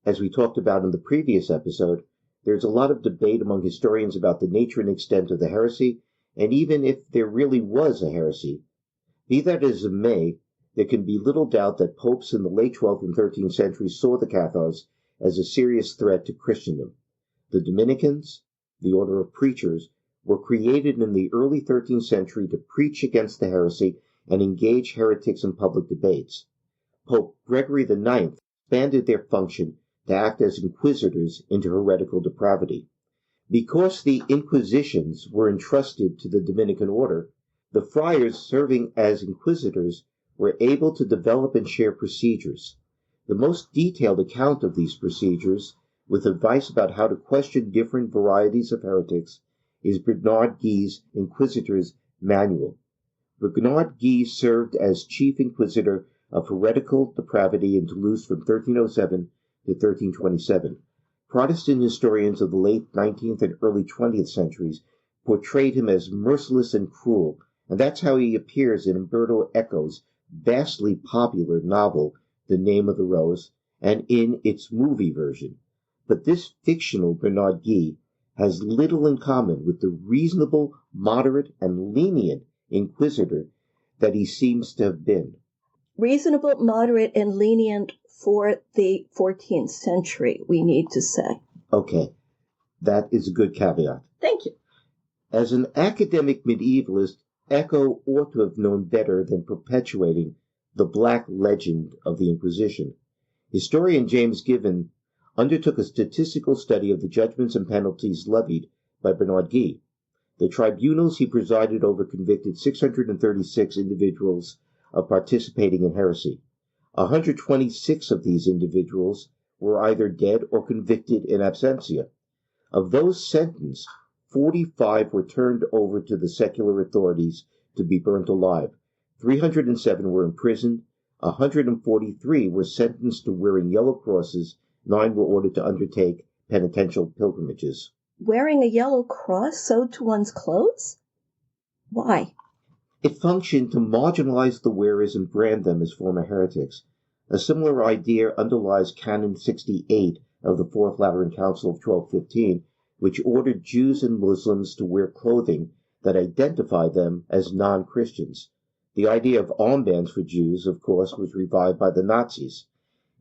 As we talked about in the previous episode, there's a lot of debate among historians about the nature and extent of the heresy, and even if there really was a heresy. Be that as it may, there can be little doubt that popes in the late 12th and 13th centuries saw the Cathars as a serious threat to Christendom. The Dominicans, the order of preachers, were created in the early 13th century to preach against the heresy and engage heretics in public debates. Pope Gregory IX expanded their function to act as inquisitors into heretical depravity. Because the Inquisitions were entrusted to the Dominican order, the friars serving as inquisitors were able to develop and share procedures. The most detailed account of these procedures, with advice about how to question different varieties of heretics, is Bernard Guy's Inquisitor's Manual. Bernard Guy served as chief inquisitor of heretical depravity in Toulouse from 1307 to 1327. Protestant historians of the late 19th and early 20th centuries portrayed him as merciless and cruel, and that's how he appears in Umberto Eco's vastly popular novel, The Name of the Rose, and in its movie version. But this fictional Bernard Guy has little in common with the reasonable, moderate, and lenient inquisitor that he seems to have been. Reasonable, moderate, and lenient for the 14th century, we need to say. Okay, that is a good caveat. Thank you. As an academic medievalist, Eco ought to have known better than perpetuating the black legend of the Inquisition. Historian James Given undertook a statistical study of the judgments and penalties levied by Bernard Guy. The tribunals he presided over convicted 636 individuals of participating in heresy. 126 of these individuals were either dead or convicted in absentia. Of those sentenced, 45 were turned over to the secular authorities to be burnt alive. 307 were imprisoned. 143 were sentenced to wearing yellow crosses. 9 were ordered to undertake penitential pilgrimages. Wearing a yellow cross sewed to one's clothes? Why? It functioned to marginalize the wearers and brand them as former heretics. A similar idea underlies Canon 68 of the Fourth Lateran Council of 1215, which ordered Jews and Muslims to wear clothing that identified them as non-Christians. The idea of armbands for Jews, of course, was revived by the Nazis.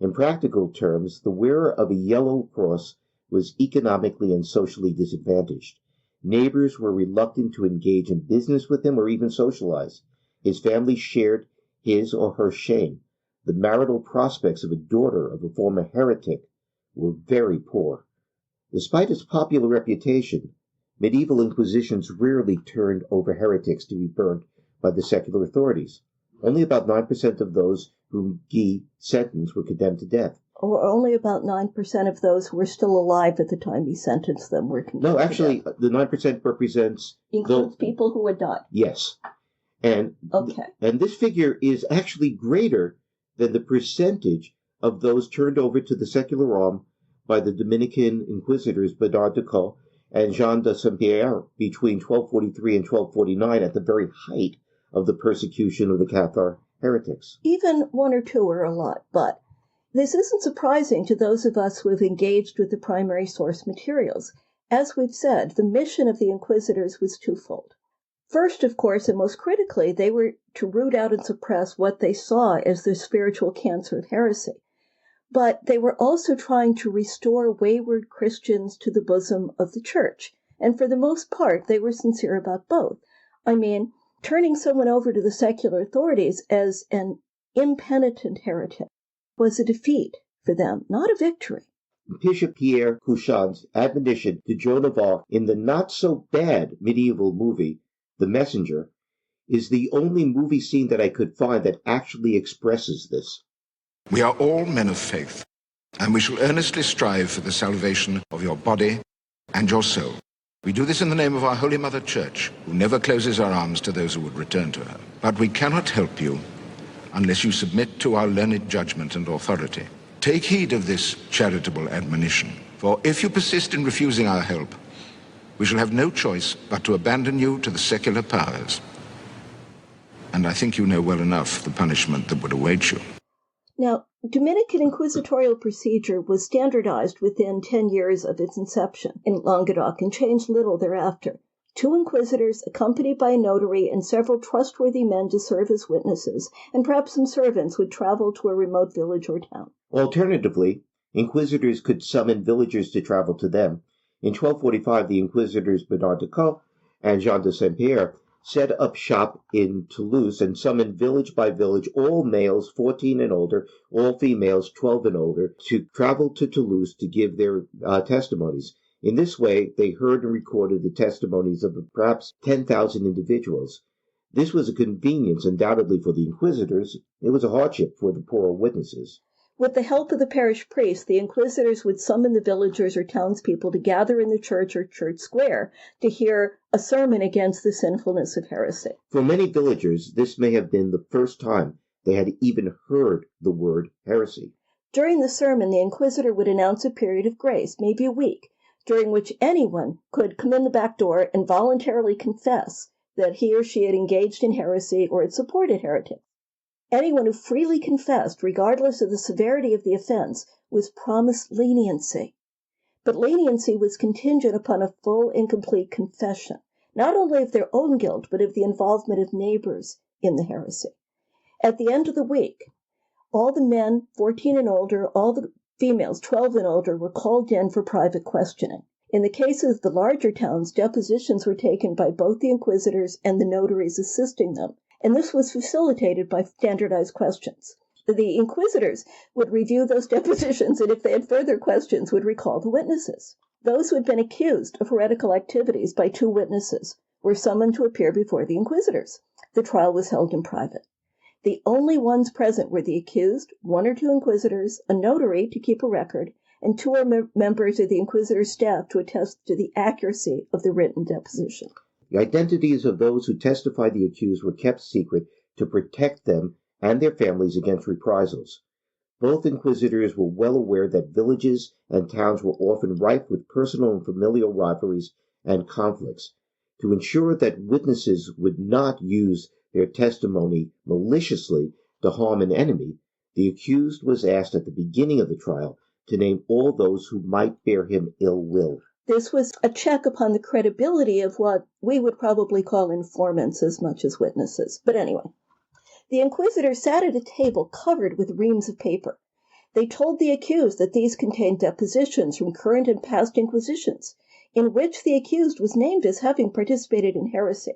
In practical terms, the wearer of a yellow cross was economically and socially disadvantaged. Neighbors were reluctant to engage in business with him or even socialize. His family shared his or her shame. The marital prospects of a daughter of a former heretic were very poor. Despite its popular reputation, medieval inquisitions rarely turned over heretics to be burnt by the secular authorities. Only about 9% of those whom Guy sentenced were condemned to death. Or only about 9% of those who were still alive at the time he sentenced them were condemned. No, actually, the 9% represents... Includes people who had died. Yes. And this figure is actually greater than the percentage of those turned over to the secular arm by the Dominican inquisitors Bernard de Caux and Jean de Saint-Pierre between 1243 and 1249 at the very height of the persecution of the Cathar heretics. Even 1 or 2 are a lot, but this isn't surprising to those of us who have engaged with the primary source materials. As we've said, the mission of the inquisitors was twofold. First, of course, and most critically, they were to root out and suppress what they saw as the spiritual cancer of heresy. But they were also trying to restore wayward Christians to the bosom of the church. And for the most part, they were sincere about both. I mean, turning someone over to the secular authorities as an impenitent heretic was a defeat for them, not a victory. Bishop Pierre Couchon's admonition to Joan of Arc in the not-so-bad medieval movie, The Messenger, is the only movie scene that I could find that actually expresses this. We are all men of faith, and we shall earnestly strive for the salvation of your body and your soul. We do this in the name of our Holy Mother Church, who never closes her arms to those who would return to her. But we cannot help you unless you submit to our learned judgment and authority. Take heed of this charitable admonition, for if you persist in refusing our help, we shall have no choice but to abandon you to the secular powers. And I think you know well enough the punishment that would await you. Now, Dominican inquisitorial procedure was standardized within 10 years of its inception in Languedoc and changed little thereafter. 2 inquisitors, accompanied by a notary and several trustworthy men to serve as witnesses, and perhaps some servants, would travel to a remote village or town. Alternatively, inquisitors could summon villagers to travel to them. In 1245, the inquisitors Bernard de Caux and Jean de Saint-Pierre set up shop in Toulouse and summoned village by village all males 14 and older, all females 12 and older, to travel to Toulouse to give their testimonies. In this way, they heard and recorded the testimonies of perhaps 10,000 individuals. This was a convenience, undoubtedly, for the inquisitors. It was a hardship for the poorer witnesses. With the help of the parish priest, the inquisitors would summon the villagers or townspeople to gather in the church or church square to hear a sermon against the sinfulness of heresy. For many villagers, this may have been the first time they had even heard the word heresy. During the sermon, the inquisitor would announce a period of grace, maybe a week, during which anyone could come in the back door and voluntarily confess that he or she had engaged in heresy or had supported heretics. Anyone who freely confessed, regardless of the severity of the offense, was promised leniency. But leniency was contingent upon a full and complete confession, not only of their own guilt, but of the involvement of neighbors in the heresy. At the end of the week, all the men 14 and older, all the females 12 and older were called in for private questioning. In the cases of the larger towns, depositions were taken by both the inquisitors and the notaries assisting them, and this was facilitated by standardized questions. The inquisitors would review those depositions, and if they had further questions, would recall the witnesses. Those who had been accused of heretical activities by 2 witnesses were summoned to appear before the inquisitors. The trial was held in private. The only ones present were the accused, 1 or 2 inquisitors, a notary to keep a record, and 2 members of the inquisitor's staff to attest to the accuracy of the written deposition. The identities of those who testified the accused were kept secret to protect them and their families against reprisals. Both inquisitors were well aware that villages and towns were often rife with personal and familial rivalries and conflicts. To ensure that witnesses would not use their testimony maliciously to harm an enemy, the accused was asked at the beginning of the trial to name all those who might bear him ill will. This was a check upon the credibility of what we would probably call informants as much as witnesses. But anyway, the inquisitor sat at a table covered with reams of paper. They told the accused that these contained depositions from current and past inquisitions, in which the accused was named as having participated in heresy.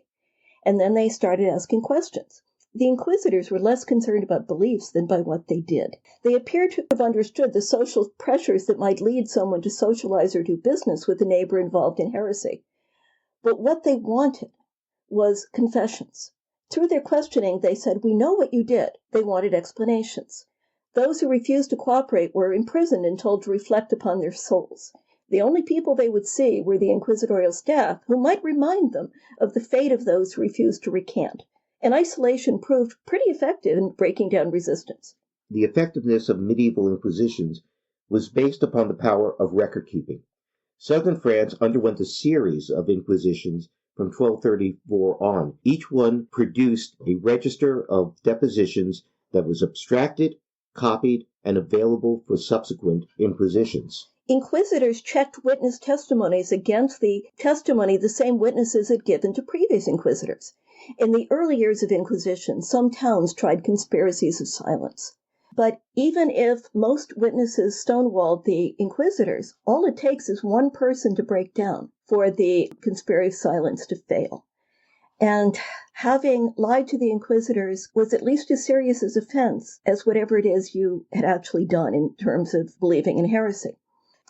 And then they started asking questions. The inquisitors were less concerned about beliefs than by what they did. They appeared to have understood the social pressures that might lead someone to socialize or do business with a neighbor involved in heresy. But what they wanted was confessions. Through their questioning, they said, "We know what you did." They wanted explanations. Those who refused to cooperate were imprisoned and told to reflect upon their souls. The only people they would see were the inquisitorial staff, who might remind them of the fate of those who refused to recant. And isolation proved pretty effective in breaking down resistance. The effectiveness of medieval inquisitions was based upon the power of record-keeping. Southern France underwent a series of inquisitions from 1234 on. Each one produced a register of depositions that was abstracted, copied, and available for subsequent inquisitions. Inquisitors checked witness testimonies against the testimony the same witnesses had given to previous inquisitors. In the early years of Inquisition, some towns tried conspiracies of silence. But even if most witnesses stonewalled the inquisitors, all it takes is one person to break down for the conspiracy of silence to fail. And having lied to the inquisitors was at least as serious as offense as whatever it is you had actually done in terms of believing in heresy.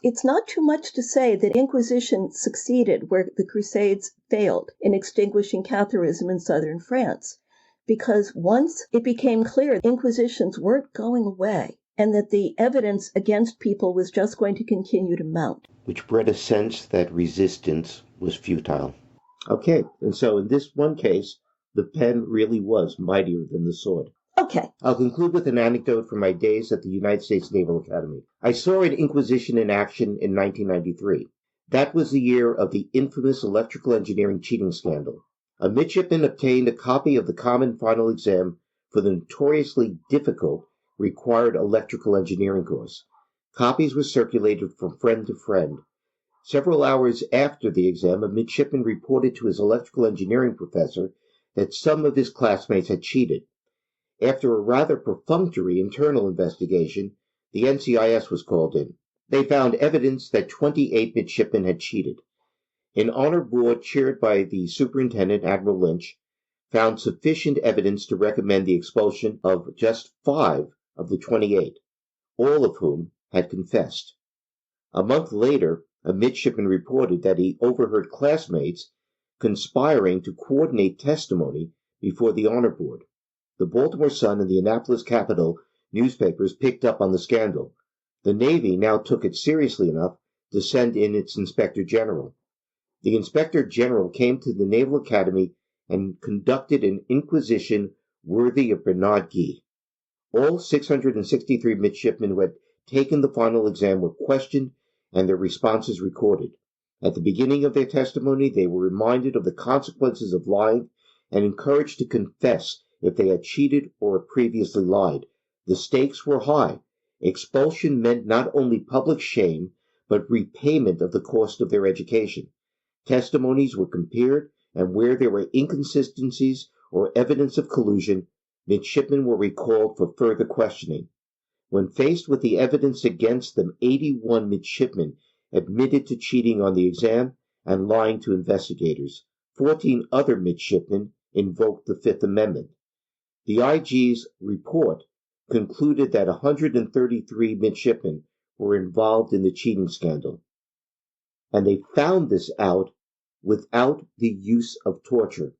It's not too much to say that Inquisition succeeded where the Crusades failed in extinguishing Catholicism in southern France, because once it became clear Inquisitions weren't going away and that the evidence against people was just going to continue to mount. Which bred a sense that resistance was futile. Okay, and so in this one case, the pen really was mightier than the sword. Okay. I'll conclude with an anecdote from my days at the United States Naval Academy. I saw an Inquisition in action in 1993. That was the year of the infamous electrical engineering cheating scandal. A midshipman obtained a copy of the common final exam for the notoriously difficult required electrical engineering course. Copies were circulated from friend to friend. Several hours after the exam, a midshipman reported to his electrical engineering professor that some of his classmates had cheated. After a rather perfunctory internal investigation, the NCIS was called in. They found evidence that 28 midshipmen had cheated. An honor board chaired by the superintendent, Admiral Lynch, found sufficient evidence to recommend the expulsion of just 5 of the 28, all of whom had confessed. A month later, a midshipman reported that he overheard classmates conspiring to coordinate testimony before the honor board. The Baltimore Sun and the Annapolis Capital newspapers picked up on the scandal. The Navy now took it seriously enough to send in its Inspector General. The Inspector General came to the Naval Academy and conducted an inquisition worthy of Bernard Guy. All 663 midshipmen who had taken the final exam were questioned and their responses recorded. At the beginning of their testimony, they were reminded of the consequences of lying and encouraged to confess if they had cheated or previously lied. The stakes were high. Expulsion meant not only public shame, but repayment of the cost of their education. Testimonies were compared, and where there were inconsistencies or evidence of collusion, midshipmen were recalled for further questioning. When faced with the evidence against them, 81 midshipmen admitted to cheating on the exam and lying to investigators. 14 other midshipmen invoked the Fifth Amendment. The IG's report concluded that 133 midshipmen were involved in the cheating scandal, and they found this out without the use of torture,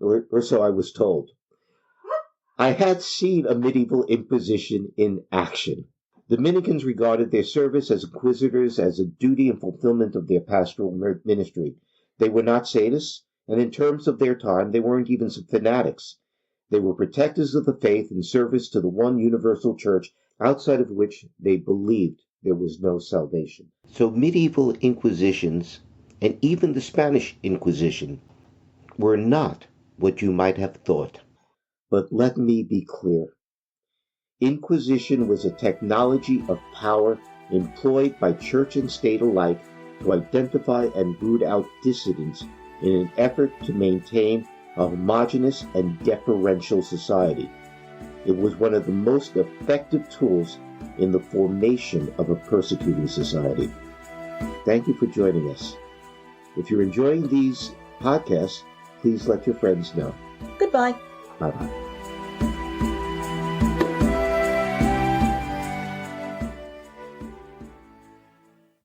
or so I was told. I had seen a medieval inquisition in action. The Dominicans regarded their service as inquisitors as a duty and fulfillment of their pastoral ministry. They were not sadists, and in terms of their time, they weren't even some fanatics. They were protectors of the faith in service to the one universal church outside of which they believed there was no salvation. So medieval inquisitions, and even the Spanish Inquisition, were not what you might have thought. But let me be clear. Inquisition was a technology of power employed by church and state alike to identify and root out dissidents in an effort to maintain a homogeneous and deferential society. It was one of the most effective tools in the formation of a persecuting society. Thank you for joining us. If you're enjoying these podcasts, please let your friends know. Goodbye. Bye-bye.